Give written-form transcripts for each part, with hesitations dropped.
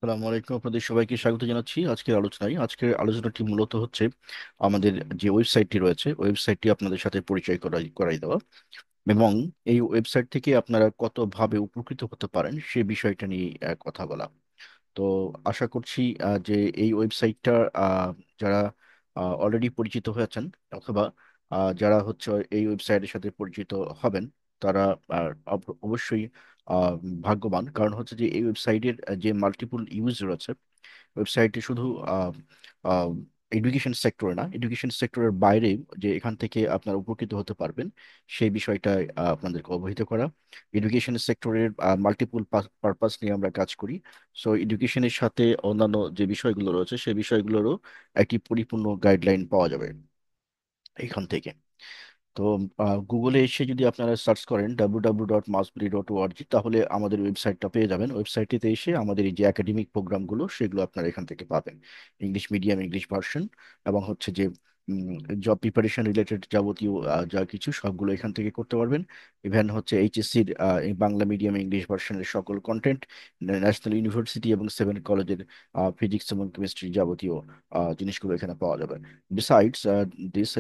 আসসালামু আলাইকুম। আপনাদের সবাইকে স্বাগত জানাচ্ছি আজকের আলোচনাটি মূলত হচ্ছে আমাদের যে ওয়েবসাইটটি রয়েছে ওয়েবসাইটটি আপনাদের সাথে পরিচয় করাই দেওয়া এবং এই ওয়েবসাইট থেকে আপনারা কতভাবে উপকৃত হতে পারেন সে বিষয়টা নিয়ে কথা বলা। তো আশা করছি যে এই ওয়েবসাইটটা যারা অলরেডি পরিচিত হয়েছেন অথবা যারা হচ্ছে এই ওয়েবসাইটের সাথে পরিচিত হবেন তারা অবশ্যই আহ, ভাগ্যবান, কারণ হচ্ছে যে এই ওয়েবসাইটের যে মাল্টিপল ইউজ রয়েছে। ওয়েবসাইটে শুধু এডুকেশন সেক্টরে না, এডুকেশন সেক্টরের বাইরে যে এখান থেকে আপনারা উপকৃত হতে পারবেন সেই বিষয়টা আপনাদেরকে অবহিত করা। এডুকেশন সেক্টরের মাল্টিপল পারপাস নিয়ে আমরা কাজ করি। সো এডুকেশনের সাথে অন্যান্য যে বিষয়গুলো রয়েছে সেই বিষয়গুলোরও একটি পরিপূর্ণ গাইডলাইন পাওয়া যাবে এখান থেকে। তো গুগলে এসে যদি আপনারা সার্চ করেন www.masbiri.org, তাহলে আমাদের ওয়েবসাইটটা পেয়ে যাবেন। ওয়েবসাইটটিতে এসে আমাদের এই যে একাডেমিক প্রোগ্রামগুলো সেগুলো আপনারা এখান থেকে পাবেন, ইংলিশ মিডিয়াম, ইংলিশ ভার্সন, এবং হচ্ছে যে জব প্রিপারেশন রিলেটেড যাবতীয় যা কিছু সবগুলো এখান থেকে করতে পারবেন। ইভেন হচ্ছে এইচএসসির বাংলা মিডিয়াম ইংলিশ ভার্সনের সকল কন্টেন্ট, ন্যাশনাল ইউনিভার্সিটি এবং সেভেন কলেজের ফিজিক্স এবং কেমিস্ট্রি যাবতীয় জিনিসগুলো এখানে পাওয়া যাবে। বিসাইডস দিস,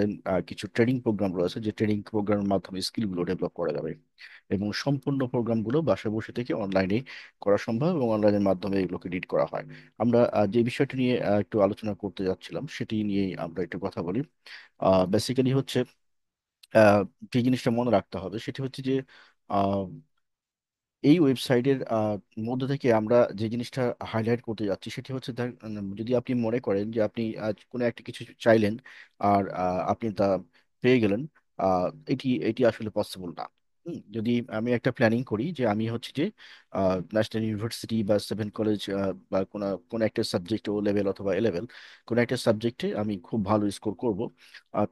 কিছু ট্রেনিং প্রোগ্রাম রয়েছে যে ট্রেনিং প্রোগ্রামের মাধ্যমে স্কিলগুলো ডেভেলপ করা যাবে এবং সম্পূর্ণ প্রোগ্রামগুলো বাসায় বসে থেকে অনলাইনে করা সম্ভব এবং অনলাইনের মাধ্যমে এগুলোকে এডিট করা হয়। আমরা যে বিষয়টি নিয়ে একটু আলোচনা করতে যাচ্ছিলাম সেটি নিয়ে আমরা একটু কথা বলি। বেসিক্যালি হচ্ছে আহ, যে জিনিসটা মনে রাখতে হবে সেটি হচ্ছে যে এই ওয়েবসাইটের মধ্যে থেকে আমরা যে জিনিসটা হাইলাইট করতে যাচ্ছি সেটি হচ্ছে যদি আপনি মনে করেন যে আপনি কোনো একটা কিছু চাইলেন আর আপনি তা পেয়ে গেলেন, আহ, এটি এটি আসলে পসিবল না। যদি আমি একটা প্ল্যানিং করি যে আমি হচ্ছে যে ন্যাশনাল ইউনিভার্সিটি বা সেভেন কলেজ বা কোনো একটা সাবজেক্ট, ও লেভেল অথবা এ লেভেল, কোনো একটা সাবজেক্টে আমি খুব ভালো স্কোর করব,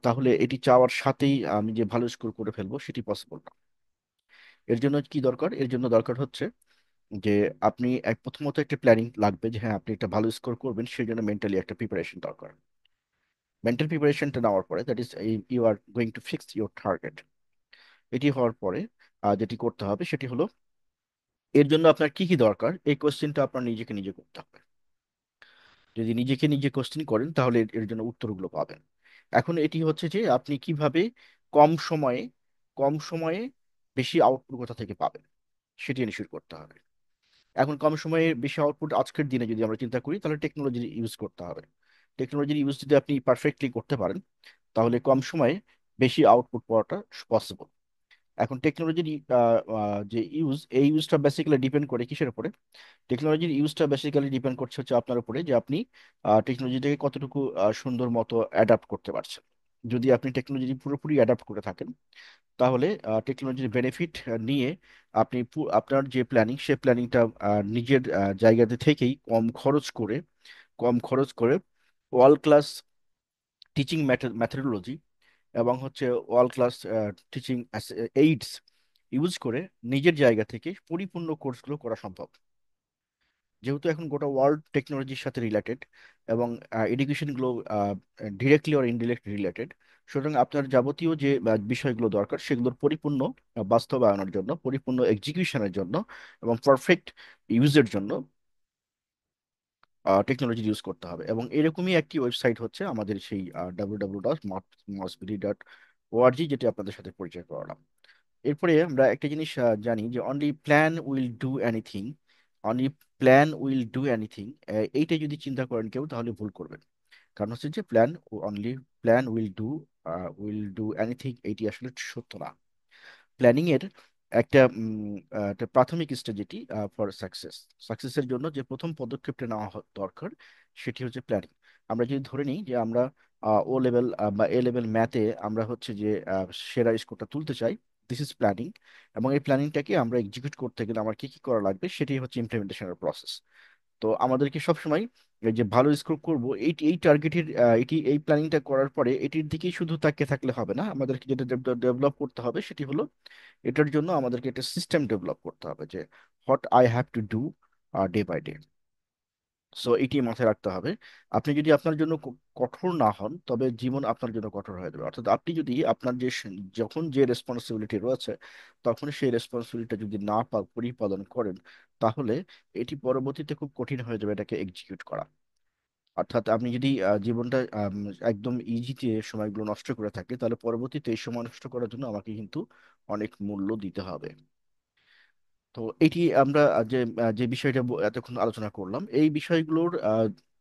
তাহলে এটি চাওয়ার সাথেই আমি যে ভালো স্কোর করে ফেলবো সেটি পসিবল না। এর জন্য কি দরকার? এর জন্য দরকার হচ্ছে যে আপনি প্রথমত একটা প্ল্যানিং লাগবে যে হ্যাঁ আপনি একটা ভালো স্কোর করবেন, সেই জন্য মেন্টালি একটা প্রিপারেশন দরকার। মেন্টাল প্রিপারেশনটা নেওয়ার পরে, that is you are going to fix your target. এটি হওয়ার পরে যেটি করতে হবে সেটি হলো এর জন্য আপনার কি কি দরকার এই কোশ্চেনটা আপনার নিজেকে নিজে করতে হবে। যদি নিজেকে নিজে কোশ্চেন করেন তাহলে এর জন্য উত্তরগুলো পাবেন। এখন এটি হচ্ছে যে আপনি কিভাবে কম সময়ে কম সময়ে বেশি আউটপুট কোথা থেকে পাবেন সেটি এনশিওর করতে হবে। এখন কম সময়ে বেশি আউটপুট আজকের দিনে যদি আমরা চিন্তা করি তাহলে টেকনোলজির ইউজ করতে হবে। টেকনোলজির ইউজ যদি আপনি পারফেক্টলি করতে পারেন তাহলে কম সময়ে বেশি আউটপুট পাওয়াটা পসিবল। এখন টেকনোলজির যে ইউজ, এই ইউজটা বেসিক্যালি ডিপেন্ড করে কিসের উপরে? টেকনোলজির ইউজটা বেসিক্যালি ডিপেন্ড করছে হচ্ছে আপনার উপরে যে আপনি টেকনোলজিটাকে কতটুকু সুন্দর মতো অ্যাডাপ্ট করতে পারছেন। যদি আপনি টেকনোলজি পুরোপুরি অ্যাডাপ্ট করে থাকেন তাহলে টেকনোলজির বেনিফিট নিয়ে আপনি আপনার যে প্ল্যানিং সে প্ল্যানিংটা নিজের জায়গাতে থেকেই কম খরচ করে ওয়ার্ল্ড ক্লাস টিচিং ম্যাথোডোলজি এবং হচ্ছে world class teaching AIDS use করে নিজের জায়গা থেকে পরিপূর্ণ কোর্সগুলো করা সম্ভব। যেহেতু এখন গোটা ওয়ার্ল্ড টেকনোলজির সাথে রিলেটেড এবং এডুকেশনগুলো ডিরেক্টলি অর ইনডিরেক্টলি রিলেটেড, সুতরাং আপনার যাবতীয় যে বিষয়গুলো দরকার সেগুলোর পরিপূর্ণ বাস্তবায়নের জন্য, পরিপূর্ণ এক্সিকিউশনের জন্য এবং পারফেক্ট ইউজের জন্য টেকনোলজি ইউজ করতে হবে। এবং এরকমই একটি ওয়েবসাইট হচ্ছে আমাদের সেই www.mosby.org, যেটি আপনাদের সাথে পরিচয় করালাম। এরপরে আমরা একটা জিনিস জানি যে only plan will do anything. Only plan will do anything, এইটা যদি চিন্তা করেন কেউ তাহলে ভুল করবেন। কারণ হচ্ছে যে only plan will do anything, এইটি আসলে সত্য না। প্ল্যানিং এর একটা একটা প্রাথমিক স্টেজ যেটি ফর সাকসেসের জন্য যে প্রথম পদক্ষেপটা নেওয়া দরকার সেটি হচ্ছে প্ল্যানিং। আমরা যদি ধরে নিই যে আমরা ও লেভেল বা এ লেভেল ম্যাথে আমরা হচ্ছে যে সেরা স্কোরটা তুলতে চাই, দিস ইজ প্ল্যানিং। এবং এই প্ল্যানিংটাকে আমরা এক্সিকিউট করতে গেলে আমার কি কি করা লাগবে সেটি হচ্ছে ইমপ্লিমেন্টেশনের প্রসেস। তো আমাদেরকে সবসময় এই যে ভালো স্কোর করব এই এই টার্গেটের এই প্ল্যানিংটা করার পরে এটির দিকেই শুধু তাকিয়ে থাকলে হবে না, আমাদেরকে যেটা ডেভেলপ করতে হবে সেটি হলো এটার জন্য আমাদেরকে একটা সিস্টেম ডেভেলপ করতে হবে যে what I have to do day by day. So এটি মাথায় রাখতে হবে। আপনি যদি আপনার জন্য কঠোর না হন, তবে জীবন আপনার জন্য কঠোর হয়ে যাবে। অর্থাৎ আপনি যদি আপনার যখন যে রেসপন্সিবিলিটি রয়েছে, তখন সেই রেসপন্সিবিলিটি যদি না পরিপালন করেন, তাহলে এটি পরবর্তীতে খুব কঠিন হয়ে যাবে এটাকে এক্সিকিউট করা। অর্থাৎ আপনি যদি জীবনটা একদম ইজিতে সময়গুলো নষ্ট করে থাকে, তাহলে পরবর্তীতে এই সময় নষ্ট করার জন্য আমাকে কিন্তু অনেক মূল্য দিতে হবে। তো এটি আমরা যে বিষয়টা এতক্ষণ আলোচনা করলাম, এই বিষয়গুলোর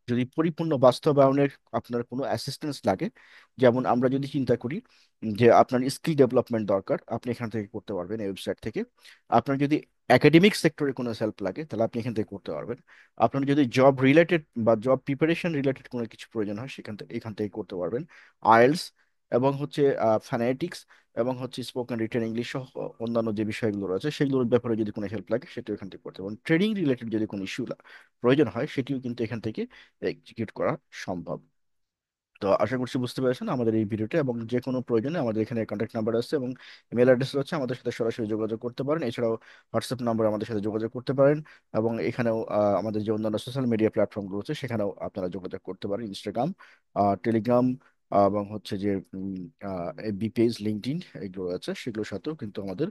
যদি পরিপূর্ণ বাস্তবায়নের আপনার কোনো অ্যাসিস্ট্যান্স লাগে, যেমন আমরা যদি চিন্তা করি যে আপনার স্কিল ডেভেলপমেন্ট দরকার, আপনি এখান থেকে করতে পারবেন এই ওয়েবসাইট থেকে। আপনার যদি একাডেমিক সেক্টরে কোনো হেল্প লাগে, তাহলে আপনি এখান থেকে করতে পারবেন। আপনার যদি জব রিলেটেড বা জব প্রিপারেশন রিলেটেড কোনো কিছু প্রয়োজন হয়, এখান থেকে করতে পারবেন। আইএলস এবং হচ্ছে ফ্যানাটিক্স এবং হচ্ছে স্পোকেন রিটেন ইংলিশ সহ অন্যান্য যে বিষয়গুলো রয়েছে সেগুলোর ব্যাপারে যদি কোনো হেল্প লাগে, সেটাও এখান থেকে করতে পারেন। ট্রেডিং রিলেটেড যদি কোনো ইস্যু প্রয়োজন হয়, সেটিও কিন্তু এখান থেকে এক্সিকিউট করা সম্ভব। তো আশা করছি বুঝতে পেরেছেন আমাদের এই ভিডিওটা, এবং যে কোনো প্রয়োজনে আমাদের এখানে কন্ট্যাক্ট নাম্বার আছে এবং ইমেল অ্যাড্রেস আছে, আমাদের সাথে সরাসরি যোগাযোগ করতে পারেন। এছাড়াও হোয়াটসঅ্যাপ নাম্বার আমাদের সাথে যোগাযোগ করতে পারেন। এবং এখানেও আমাদের যে অন্যান্য সোশ্যাল মিডিয়া প্ল্যাটফর্মগুলো আছে, সেখানেও আপনারা যোগাযোগ করতে পারেন। ইনস্টাগ্রাম, টেলিগ্রাম, এবং হচ্ছে যে এফবি পেজ, লিঙ্কডইন, এগুলো আছে, সেগুলোর সাথেও কিন্তু আমাদের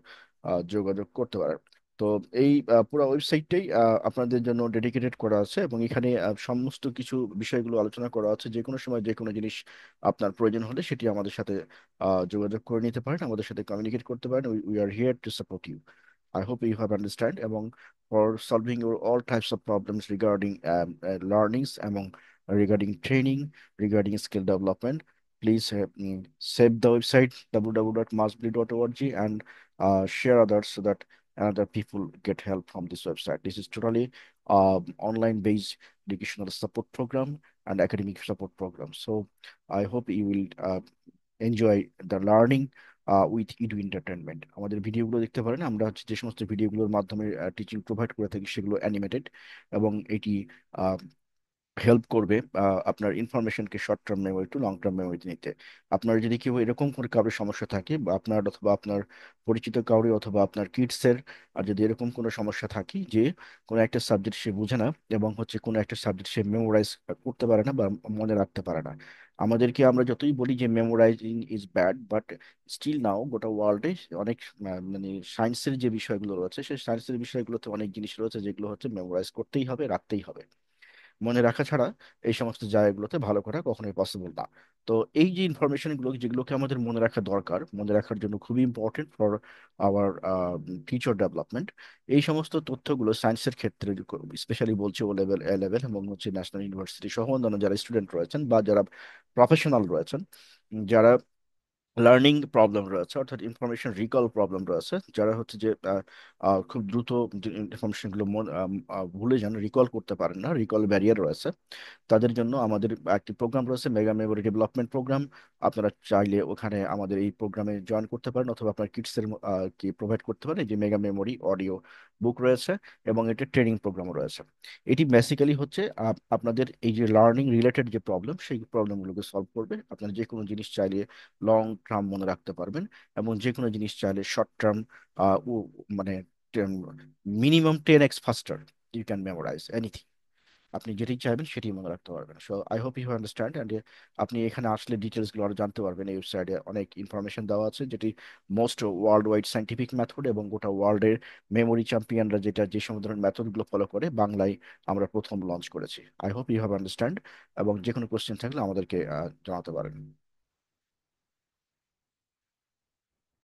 যোগাযোগ করতে পারেন। তো এই পুরো ওয়েবসাইটটাই আপনাদের জন্য ডেডিকেটেড করা আছে, এবং এখানে সমস্ত কিছু বিষয়গুলো আলোচনা করা আছে। যে কোনো সময় যে কোনো জিনিস আপনার প্রয়োজন হলে সেটি আমাদের সাথে যোগাযোগ করে নিতে পারেন, আমাদের সাথে কমিউনিকেট করতে পারেন। We are here to support you. I hope you have understand, এবং for solving your all types of problems regarding learnings, among regarding training, regarding skill development, please save the website www.mastbly.org, and share others so that other people get help from this website. This is totally online based educational support program and academic support program. So I hope you will enjoy the learning with edu entertainment. আমাদের ভিডিওগুলো দেখতে পারেন, আমরা হচ্ছে যে সমস্ত ভিডিওগুলোর মাধ্যমে teaching provide করে থাকি সেগুলো অ্যানিমেটেড, এবং এটি হেল্প করবে আপনার ইনফরমেশনকে short term memory to long term মেমোরিতে নিতে। আপনার যদি কেউ এরকম করে কারোর সমস্যা থাকে, বা আপনার অথবা আপনার পরিচিত কাউরি অথবা আপনার কিডসের, আর যদি এরকম কোনো সমস্যা থাকে যে কোনো একটা সাবজেক্ট সে বুঝে না, এবং হচ্ছে কোনো একটা সাবজেক্ট সে মেমোরাইজ করতে পারে না বা মনে রাখতে পারে না, আমাদেরকে আমরা যতই বলি যে memorising is bad, but still now গোটা ওয়ার্ল্ডে অনেক মানে সায়েন্সের যে বিষয়গুলো রয়েছে, সেই সায়েন্সের বিষয়গুলোতে অনেক জিনিস রয়েছে যেগুলো হচ্ছে মেমোরাইজ করতেই হবে, রাখতেই হবে। মনে রাখা ছাড়া এই সমস্ত জায়গাগুলোতে ভালো করা কখনোই পসিবল না। তো এই যে ইনফরমেশন গুলো যেগুলোকে আমাদের মনে রাখা দরকার, মনে রাখার জন্য খুবই important for our future development, এই সমস্ত তথ্যগুলো সায়েন্সের ক্ষেত্রে স্পেশালি বলছে ও লেভেল, এ লেভেল এবং হচ্ছে ন্যাশনাল ইউনিভার্সিটি সহ অন্যান্য যারা স্টুডেন্ট রয়েছেন বা যারা প্রফেশনাল রয়েছেন, যারা লার্নিং প্রবলেম রয়েছে, অর্থাৎ ইনফরমেশন রিকল প্রবলেম রয়েছে, যারা হচ্ছে যে খুব দ্রুত ইনফরমেশন গুলো ভুলে যান, রিকল করতে পারেন না, রিকল ব্যারিয়ার রয়েছে, তাদের জন্য আমাদের একটি প্রোগ্রাম রয়েছে, মেগা মেমোরি ডেভেলপমেন্ট প্রোগ্রাম। আপনারা চাইলে ওখানে আমাদের এই প্রোগ্রামে জয়েন করতে পারেন, অথবা আপনার কিটসের কি প্রোভাইড করতে পারেন। এই যে মেগা মেমোরি অডিও বুক রয়েছে, এবং এটা ট্রেনিং প্রোগ্রাম রয়েছে। এটি বেসিক্যালি হচ্ছে আপনাদের এই যে লার্নিং রিলেটেড যে প্রবলেম, সেই প্রবলেমগুলোকে সলভ করবে। আপনারা যে কোনো জিনিস চাইলে লং টার্ম মনে রাখতে পারবেন, এবং যে কোনো জিনিস চাইলে শর্ট টার্ম মানে minimum 10x faster you can memorise anything. আপনি যেটি চাইবেন সেটি মনে রাখতে পারবেন। So I hope you understand, and আপনি এখানে আসলে ডিটেলস গুলো আরো জানতে পারবেন। এই ওয়েবসাইটে অনেক ইনফরমেশন দেওয়া আছে, যেটি most world wide scientific method, এবং গোটা ওয়ার্ল্ডের মেমোরি চ্যাম্পিয়নরা যে সমস্ত ধরনের মেথড গুলো ফলো করে, বাংলায় আমরা প্রথম লঞ্চ করেছি। I hope you have understand, এবং যে কোনো কোশ্চেন থাকলে আমাদেরকে জানাতে পারেন।